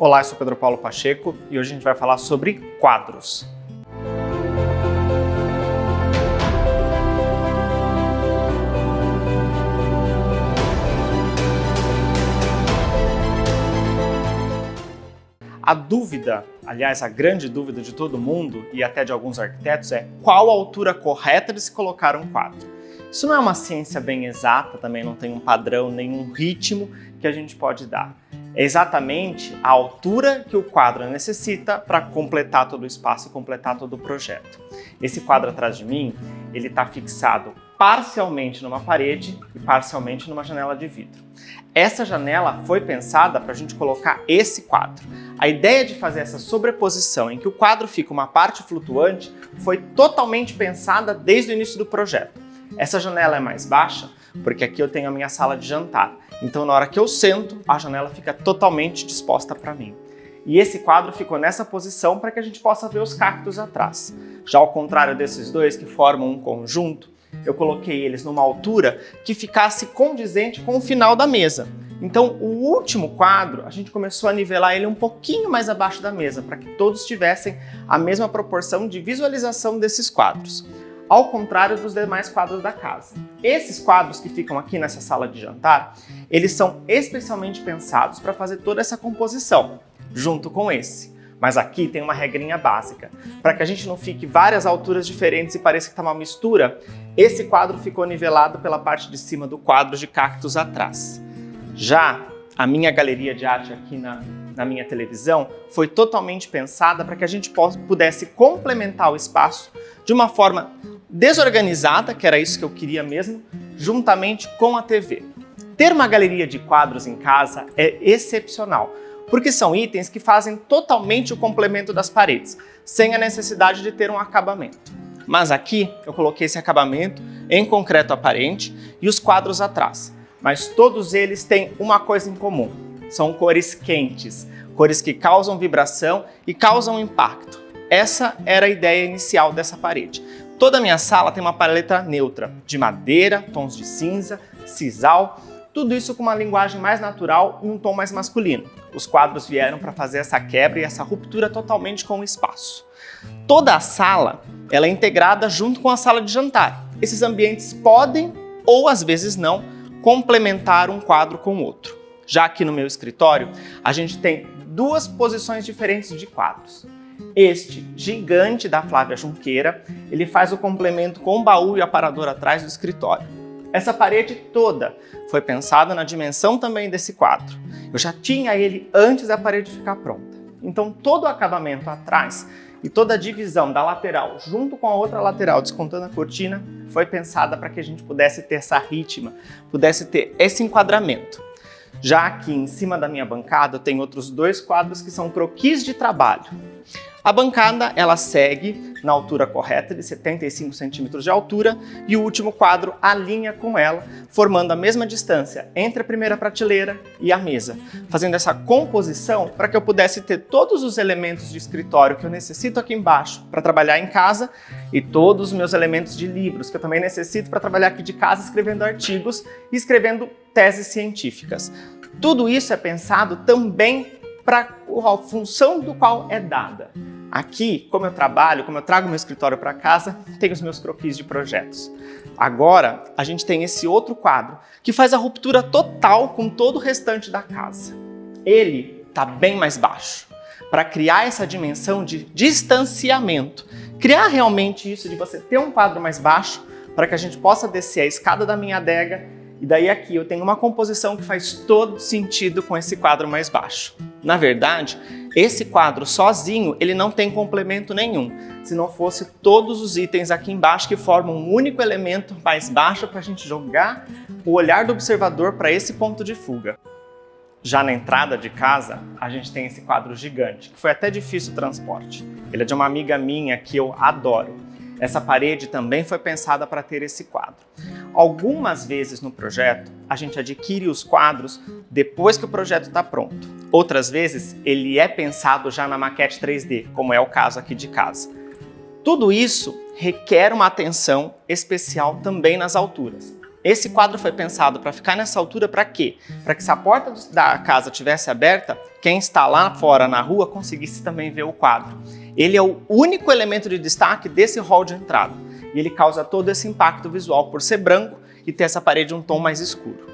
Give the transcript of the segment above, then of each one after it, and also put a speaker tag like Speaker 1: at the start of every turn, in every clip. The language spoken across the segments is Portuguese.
Speaker 1: Olá, eu sou Pedro Paulo Pacheco e hoje a gente vai falar sobre quadros. A dúvida, aliás, a grande dúvida de todo mundo e até de alguns arquitetos é qual a altura correta de se colocar um quadro. Isso não é uma ciência bem exata, também não tem um padrão, nenhum ritmo que a gente pode dar. É exatamente a altura que o quadro necessita para completar todo o espaço e completar todo o projeto. Esse quadro atrás de mim, ele está fixado parcialmente numa parede e parcialmente numa janela de vidro. Essa janela foi pensada para a gente colocar esse quadro. A ideia de fazer essa sobreposição em que o quadro fica uma parte flutuante foi totalmente pensada desde o início do projeto. Essa janela é mais baixa porque aqui eu tenho a minha sala de jantar. Então, na hora que eu sento, a janela fica totalmente disposta para mim. E esse quadro ficou nessa posição para que a gente possa ver os cactos atrás. Já ao contrário desses dois que formam um conjunto, eu coloquei eles numa altura que ficasse condizente com o final da mesa. Então, o último quadro, a gente começou a nivelar ele um pouquinho mais abaixo da mesa, para que todos tivessem a mesma proporção de visualização desses quadros, ao contrário dos demais quadros da casa. Esses quadros que ficam aqui nessa sala de jantar, eles são especialmente pensados para fazer toda essa composição, junto com esse. Mas aqui tem uma regrinha básica. Para que a gente não fique várias alturas diferentes e pareça que está uma mistura, esse quadro ficou nivelado pela parte de cima do quadro de cactos atrás. Já a minha galeria de arte aqui na minha televisão foi totalmente pensada para que a gente pudesse complementar o espaço de uma forma desorganizada, que era isso que eu queria mesmo, juntamente com a TV. Ter uma galeria de quadros em casa é excepcional, porque são itens que fazem totalmente o complemento das paredes, sem a necessidade de ter um acabamento. Mas aqui eu coloquei esse acabamento em concreto aparente e os quadros atrás. Mas todos eles têm uma coisa em comum, são cores quentes, cores que causam vibração e causam impacto. Essa era a ideia inicial dessa parede. Toda a minha sala tem uma paleta neutra, de madeira, tons de cinza, sisal, tudo isso com uma linguagem mais natural e um tom mais masculino. Os quadros vieram para fazer essa quebra e essa ruptura totalmente com o espaço. Toda a sala ela é integrada junto com a sala de jantar. Esses ambientes podem, ou às vezes não, complementar um quadro com o outro. Já aqui no meu escritório, a gente tem duas posições diferentes de quadros. Este gigante da Flávia Junqueira, ele faz o complemento com o baú e o aparador atrás do escritório. Essa parede toda foi pensada na dimensão também desse quadro. Eu já tinha ele antes da parede ficar pronta. Então todo o acabamento atrás e toda a divisão da lateral junto com a outra lateral, descontando a cortina, foi pensada para que a gente pudesse ter essa ritma, pudesse ter esse enquadramento. Já aqui em cima da minha bancada eu tenho outros dois quadros que são croquis de trabalho. A bancada ela segue na altura correta de 75 centímetros de altura e o último quadro alinha com ela, formando a mesma distância entre a primeira prateleira e a mesa, fazendo essa composição para que eu pudesse ter todos os elementos de escritório que eu necessito aqui embaixo para trabalhar em casa e todos os meus elementos de livros que eu também necessito para trabalhar aqui de casa escrevendo artigos e escrevendo teses científicas. Tudo isso é pensado também para a função do qual é dada. Aqui, como eu trabalho, como eu trago meu escritório para casa, tenho os meus croquis de projetos. Agora, a gente tem esse outro quadro que faz a ruptura total com todo o restante da casa. Ele está bem mais baixo, para criar essa dimensão de distanciamento. Criar realmente isso de você ter um quadro mais baixo, para que a gente possa descer a escada da minha adega. E daí aqui eu tenho uma composição que faz todo sentido com esse quadro mais baixo. Na verdade, esse quadro sozinho, ele não tem complemento nenhum, se não fosse todos os itens aqui embaixo que formam um único elemento mais baixo para a gente jogar o olhar do observador para esse ponto de fuga. Já na entrada de casa, a gente tem esse quadro gigante, que foi até difícil o transporte. Ele é de uma amiga minha que eu adoro. Essa parede também foi pensada para ter esse quadro. Algumas vezes no projeto, a gente adquire os quadros depois que o projeto está pronto. Outras vezes, ele é pensado já na maquete 3D, como é o caso aqui de casa. Tudo isso requer uma atenção especial também nas alturas. Esse quadro foi pensado para ficar nessa altura para quê? Para que se a porta da casa estivesse aberta, quem está lá fora na rua conseguisse também ver o quadro. Ele é o único elemento de destaque desse hall de entrada e ele causa todo esse impacto visual por ser branco e ter essa parede um tom mais escuro.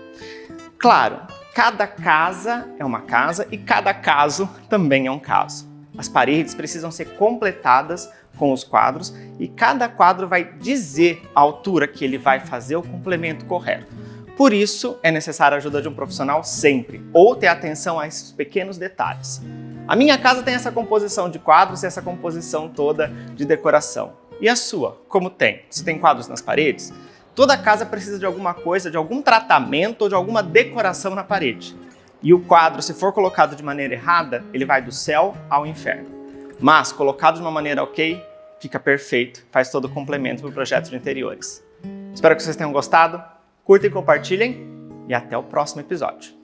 Speaker 1: Claro, cada casa é uma casa e cada caso também é um caso. As paredes precisam ser completadas com os quadros e cada quadro vai dizer a altura que ele vai fazer o complemento correto. Por isso, é necessária a ajuda de um profissional sempre, ou ter atenção a esses pequenos detalhes. A minha casa tem essa composição de quadros e essa composição toda de decoração. E a sua? Como tem? Você tem quadros nas paredes? Toda casa precisa de alguma coisa, de algum tratamento ou de alguma decoração na parede. E o quadro, se for colocado de maneira errada, ele vai do céu ao inferno. Mas, colocado de uma maneira ok, fica perfeito, faz todo o complemento para o projeto de interiores. Espero que vocês tenham gostado, curtem e compartilhem e até o próximo episódio.